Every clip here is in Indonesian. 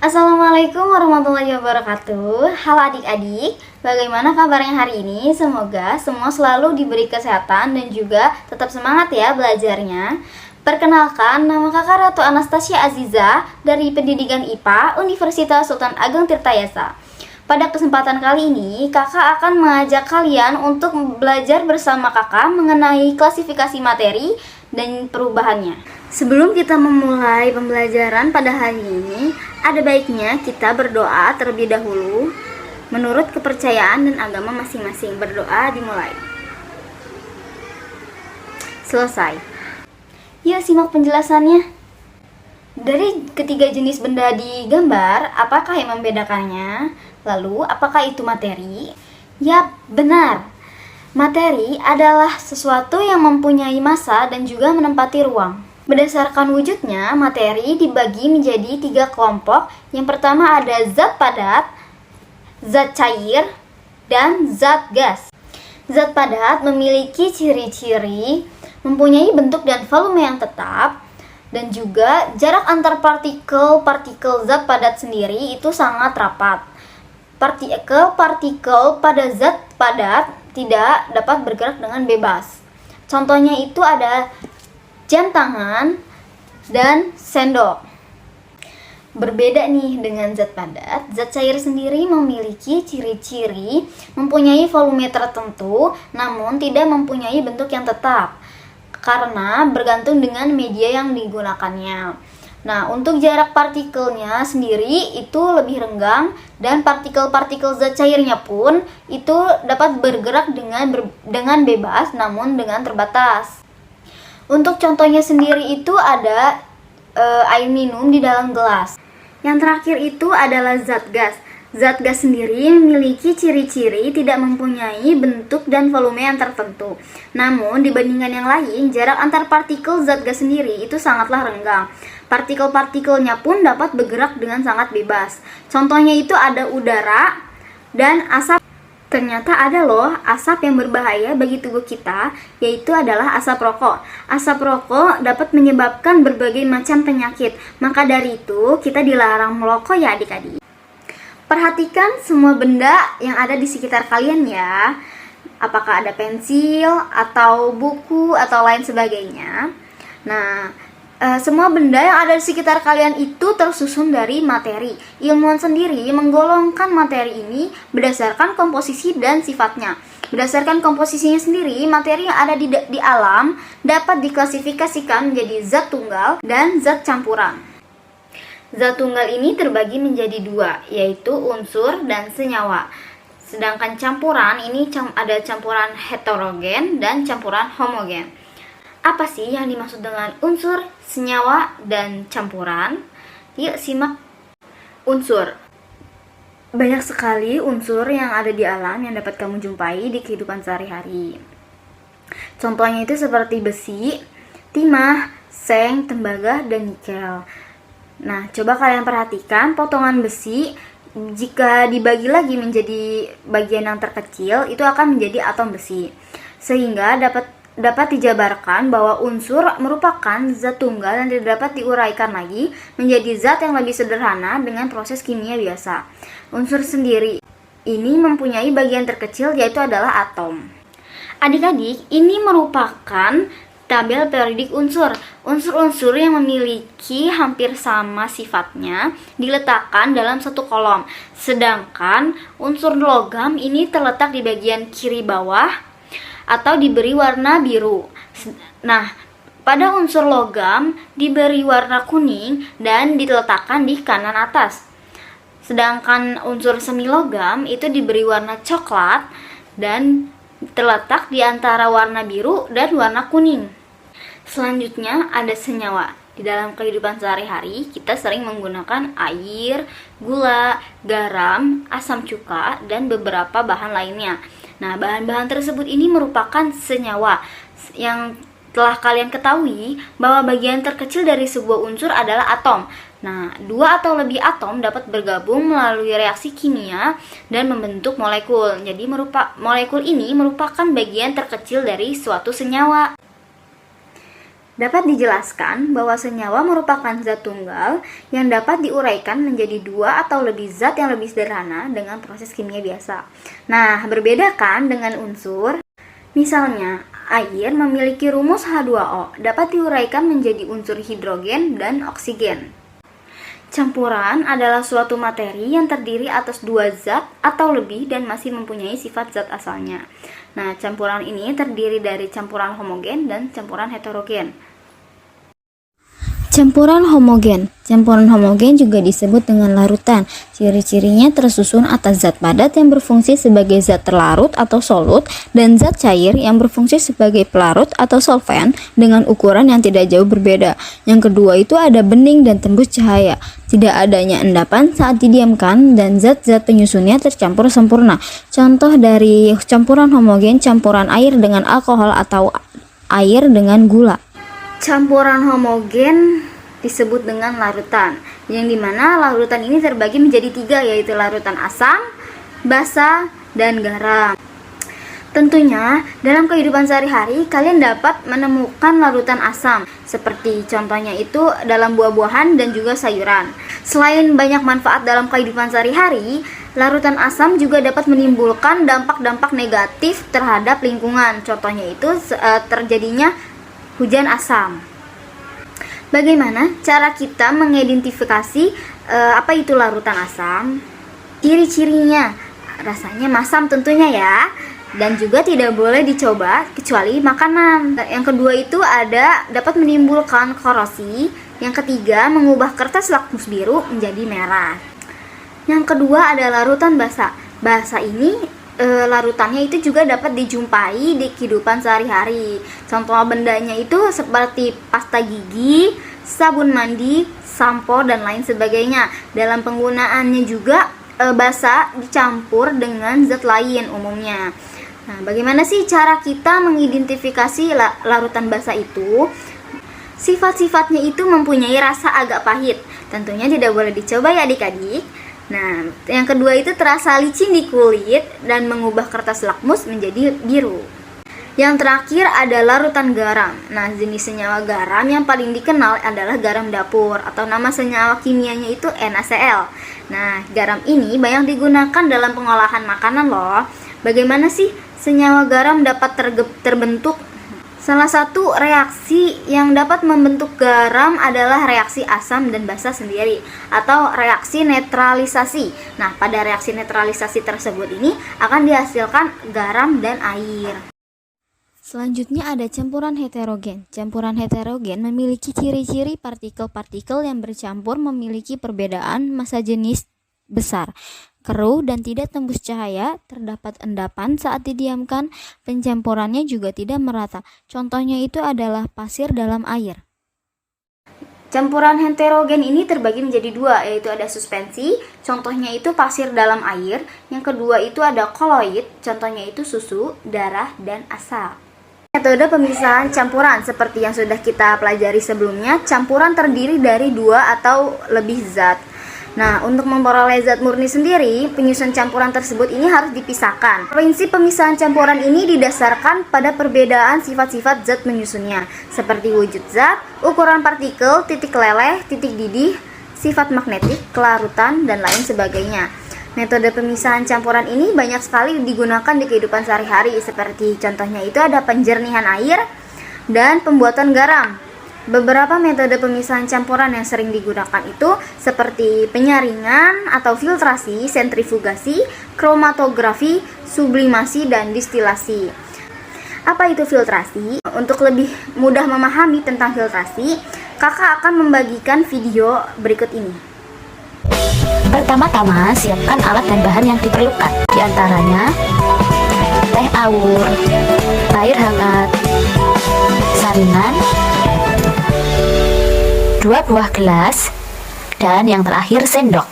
Assalamualaikum warahmatullahi wabarakatuh. Halo adik-adik, bagaimana kabarnya hari ini? Semoga semua selalu diberi kesehatan dan juga tetap semangat ya belajarnya. Perkenalkan, nama kakak Ratu Anastasia Aziza dari Pendidikan IPA Universitas Sultan Ageng Tirtayasa. Pada kesempatan kali ini, kakak akan mengajak kalian untuk belajar bersama kakak mengenai klasifikasi materi dan perubahannya. Sebelum kita memulai pembelajaran pada hari ini, ada baiknya kita berdoa terlebih dahulu menurut kepercayaan dan agama masing-masing. Berdoa dimulai. Selesai. Yuk simak penjelasannya. Dari ketiga jenis benda di gambar, apakah yang membedakannya? Lalu, apakah itu materi? Yap, benar. Materi adalah sesuatu yang mempunyai massa dan juga menempati ruang. Berdasarkan wujudnya, materi dibagi menjadi 3 kelompok. Yang pertama ada zat padat, zat cair, dan zat gas. Zat padat memiliki ciri-ciri mempunyai bentuk dan volume yang tetap, dan juga jarak antar partikel zat padat sendiri itu sangat rapat. Partikel pada zat padat tidak dapat bergerak dengan bebas. Contohnya itu ada jam tangan dan sendok. Berbeda nih dengan zat padat, zat cair sendiri memiliki ciri-ciri mempunyai volume tertentu namun tidak mempunyai bentuk yang tetap karena bergantung dengan media yang digunakannya. Nah, untuk jarak partikelnya sendiri itu lebih renggang dan partikel-partikel zat cairnya pun itu dapat bergerak dengan bebas namun dengan terbatas. Untuk contohnya sendiri itu ada air minum di dalam gelas. Yang terakhir itu adalah zat gas. Zat gas sendiri memiliki ciri-ciri tidak mempunyai bentuk dan volume yang tertentu. Namun dibandingkan yang lain, jarak antar partikel zat gas sendiri itu sangatlah renggang. Partikel-partikelnya pun dapat bergerak dengan sangat bebas. Contohnya itu ada udara dan asap. Ternyata ada loh asap yang berbahaya bagi tubuh kita, yaitu adalah asap rokok. Asap rokok dapat menyebabkan berbagai macam penyakit. Maka dari itu, kita dilarang merokok ya adik-adik. Perhatikan semua benda yang ada di sekitar kalian ya. Apakah ada pensil, atau buku, atau lain sebagainya. Nah, semua benda yang ada di sekitar kalian itu tersusun dari materi. Ilmuwan sendiri menggolongkan materi ini berdasarkan komposisi dan sifatnya. Berdasarkan komposisinya sendiri, materi yang ada di alam dapat diklasifikasikan menjadi zat tunggal dan zat campuran. Zat tunggal ini terbagi menjadi 2, yaitu unsur dan senyawa. Sedangkan campuran ini ada campuran heterogen dan campuran homogen. Apa sih yang dimaksud dengan unsur, senyawa, dan campuran? Yuk simak. Unsur. Banyak sekali unsur yang ada di alam yang dapat kamu jumpai di kehidupan sehari-hari. Contohnya itu seperti besi, timah, seng, tembaga, dan nikel. Nah, coba kalian perhatikan potongan besi jika dibagi lagi menjadi bagian yang terkecil itu akan menjadi atom besi. Sehingga dapat dijabarkan bahwa unsur merupakan zat tunggal yang tidak dapat diuraikan lagi menjadi zat yang lebih sederhana dengan proses kimia biasa. Unsur sendiri ini mempunyai bagian terkecil yaitu adalah atom. Adik-adik, ini merupakan tabel periodik unsur. Unsur-unsur yang memiliki hampir sama sifatnya diletakkan dalam satu kolom. Sedangkan unsur logam ini terletak di bagian kiri bawah atau diberi warna biru. Nah, pada unsur logam diberi warna kuning dan diletakkan di kanan atas. Sedangkan unsur semi logam itu diberi warna coklat dan terletak di antara warna biru dan warna kuning. Selanjutnya ada senyawa. Di dalam kehidupan sehari-hari kita sering menggunakan air, gula, garam, asam cuka, dan beberapa bahan lainnya. Nah, bahan-bahan tersebut ini merupakan senyawa. Yang telah kalian ketahui bahwa bagian terkecil dari sebuah unsur adalah atom. Nah, 2 atau lebih atom dapat bergabung melalui reaksi kimia dan membentuk molekul. Jadi molekul ini merupakan bagian terkecil dari suatu senyawa. Dapat dijelaskan bahwa senyawa merupakan zat tunggal yang dapat diuraikan menjadi dua atau lebih zat yang lebih sederhana dengan proses kimia biasa. Nah, berbeda kan dengan unsur? Misalnya, air memiliki rumus H2O dapat diuraikan menjadi unsur hidrogen dan oksigen. Campuran adalah suatu materi yang terdiri atas dua zat atau lebih dan masih mempunyai sifat zat asalnya. Nah, campuran ini terdiri dari campuran homogen dan campuran heterogen. Campuran homogen. Campuran homogen juga disebut dengan larutan. Ciri-cirinya tersusun atas zat padat yang berfungsi sebagai zat terlarut atau solut dan zat cair yang berfungsi sebagai pelarut atau solvent dengan ukuran yang tidak jauh berbeda. Yang kedua itu ada bening dan tembus cahaya. Tidak adanya endapan saat didiamkan dan zat-zat penyusunnya tercampur sempurna. Contoh dari campuran homogen, campuran air dengan alkohol atau air dengan gula. Campuran homogen disebut dengan larutan, yang dimana larutan ini terbagi menjadi tiga, yaitu larutan asam, basa, dan garam. Tentunya dalam kehidupan sehari-hari kalian dapat menemukan larutan asam, seperti contohnya itu dalam buah-buahan dan juga sayuran. Selain banyak manfaat dalam kehidupan sehari-hari, larutan asam juga dapat menimbulkan dampak-dampak negatif terhadap lingkungan. Contohnya itu terjadinya hujan asam. Bagaimana cara kita mengidentifikasi apa itu larutan asam? Ciri-cirinya, rasanya masam tentunya ya, dan juga tidak boleh dicoba kecuali makanan. Yang kedua itu dapat menimbulkan korosi. Yang ketiga, mengubah kertas lakmus biru menjadi merah. Yang kedua ada larutan basa. Basa ini larutannya itu juga dapat dijumpai di kehidupan sehari-hari. Contoh bendanya itu seperti pasta gigi, sabun mandi, sampo, dan lain sebagainya. Dalam penggunaannya juga basa dicampur dengan zat lain umumnya. Nah, bagaimana sih cara kita mengidentifikasi larutan basa itu? Sifat-sifatnya itu mempunyai rasa agak pahit. Tentunya tidak boleh dicoba ya adik-adik. Nah, yang kedua itu terasa licin di kulit dan mengubah kertas lakmus menjadi biru. Yang terakhir ada larutan garam. Nah, jenis senyawa garam yang paling dikenal adalah garam dapur atau nama senyawa kimianya itu NaCl. Nah, garam ini banyak digunakan dalam pengolahan makanan loh. Bagaimana sih senyawa garam dapat terbentuk? Salah satu reaksi yang dapat membentuk garam adalah reaksi asam dan basa sendiri atau reaksi netralisasi. Nah, pada reaksi netralisasi tersebut ini akan dihasilkan garam dan air. Selanjutnya ada campuran heterogen. Campuran heterogen memiliki ciri-ciri partikel-partikel yang bercampur memiliki perbedaan massa jenis besar, keruh dan tidak tembus cahaya, terdapat endapan saat didiamkan, pencampurannya juga tidak merata. Contohnya itu adalah pasir dalam air. Campuran heterogen ini terbagi menjadi dua, yaitu ada suspensi, contohnya itu pasir dalam air. Yang kedua itu ada koloid, contohnya itu susu, darah, dan asam. Metode pemisahan campuran seperti yang sudah kita pelajari sebelumnya, campuran terdiri dari dua atau lebih zat. Nah, untuk memperoleh zat murni sendiri, penyusun campuran tersebut ini harus dipisahkan. Prinsip pemisahan campuran ini didasarkan pada perbedaan sifat-sifat zat penyusunnya, seperti wujud zat, ukuran partikel, titik leleh, titik didih, sifat magnetik, kelarutan, dan lain sebagainya. Metode pemisahan campuran ini banyak sekali digunakan di kehidupan sehari-hari, seperti contohnya itu ada penjernihan air dan pembuatan garam. Beberapa metode pemisahan campuran yang sering digunakan itu seperti penyaringan atau filtrasi, sentrifugasi, kromatografi, sublimasi, dan distilasi. Apa itu filtrasi? Untuk lebih mudah memahami tentang filtrasi, kakak akan membagikan video berikut ini. Pertama-tama, siapkan alat dan bahan yang diperlukan. Di antaranya teh awur, air hangat, saringan, 2 buah gelas, dan yang terakhir sendok.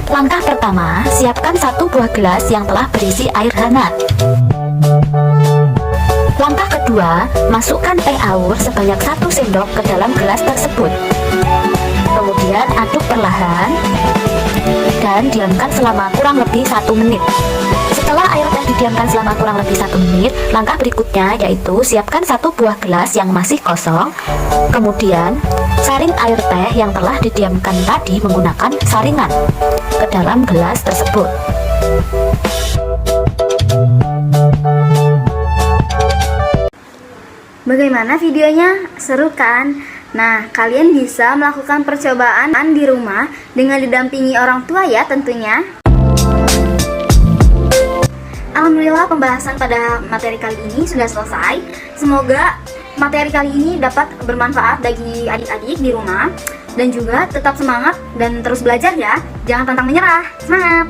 Langkah pertama, siapkan 1 buah gelas yang telah berisi air hangat. Langkah kedua, masukkan teh awur sebanyak 1 sendok ke dalam gelas tersebut. Kemudian aduk perlahan dan diamkan selama kurang lebih 1 menit. Setelah air teh didiamkan selama kurang lebih 1 menit. Langkah berikutnya yaitu siapkan 1 buah gelas yang masih kosong. Kemudian saring air teh yang telah didiamkan tadi menggunakan saringan ke dalam gelas tersebut. Bagaimana videonya? Seru kan? Nah, kalian bisa melakukan percobaan di rumah dengan didampingi orang tua ya tentunya. Alhamdulillah pembahasan pada materi kali ini sudah selesai. Semoga materi kali ini dapat bermanfaat bagi adik-adik di rumah. Dan juga tetap semangat dan terus belajar ya. Jangan pantang menyerah. Semangat!